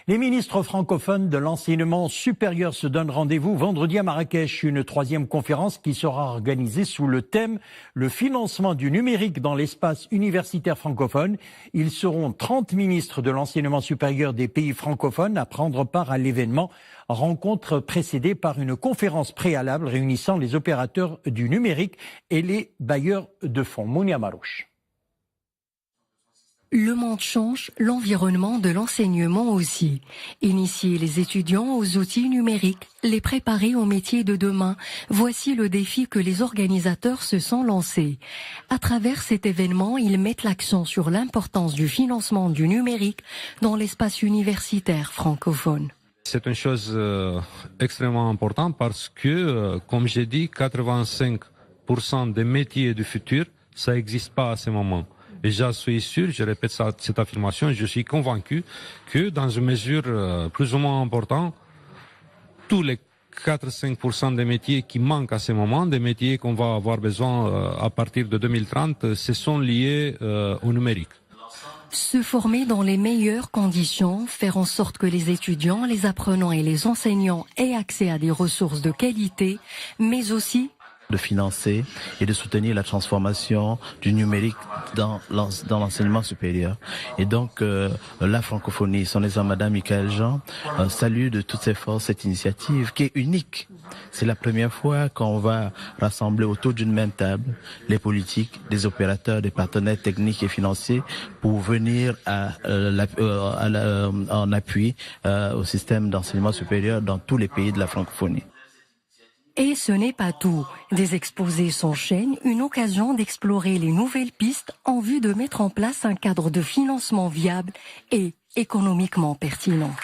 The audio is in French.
Les ministres francophones de l'enseignement supérieur se donnent rendez-vous vendredi à Marrakech, une troisième conférence qui sera organisée sous le thème « Le financement du numérique dans l'espace universitaire francophone ». Ils seront 30 ministres de l'enseignement supérieur des pays francophones à prendre part à l'événement, rencontre précédée par une conférence préalable réunissant les opérateurs du numérique et les bailleurs de fonds. Mounia Marouche. Le monde change, l'environnement de l'enseignement aussi. Initier les étudiants aux outils numériques, les préparer aux métiers de demain, voici le défi que les organisateurs se sont lancés. À travers cet événement, ils mettent l'accent sur l'importance du financement du numérique dans l'espace universitaire francophone. C'est une chose extrêmement importante parce que, comme j'ai dit, 85% des métiers du futur, ça n'existe pas à ce moment. Et je suis sûr, je répète cette affirmation, je suis convaincu que dans une mesure plus ou moins importante, tous les 4-5% des métiers qui manquent à ce moment, des métiers qu'on va avoir besoin à partir de 2030, ce sont liés au numérique. Se former dans les meilleures conditions, faire en sorte que les étudiants, les apprenants et les enseignants aient accès à des ressources de qualité, mais aussi de financer et de soutenir la transformation du numérique dans l'enseignement supérieur. Et donc, la francophonie, son exemple Madame Michaël Jean, salue de toutes ses forces cette initiative qui est unique. C'est la première fois qu'on va rassembler autour d'une même table les politiques, des opérateurs, des partenaires techniques et financiers pour venir en appui au système d'enseignement supérieur dans tous les pays de la francophonie. Et ce n'est pas tout. Des exposés s'enchaînent, une occasion d'explorer les nouvelles pistes en vue de mettre en place un cadre de financement viable et économiquement pertinent.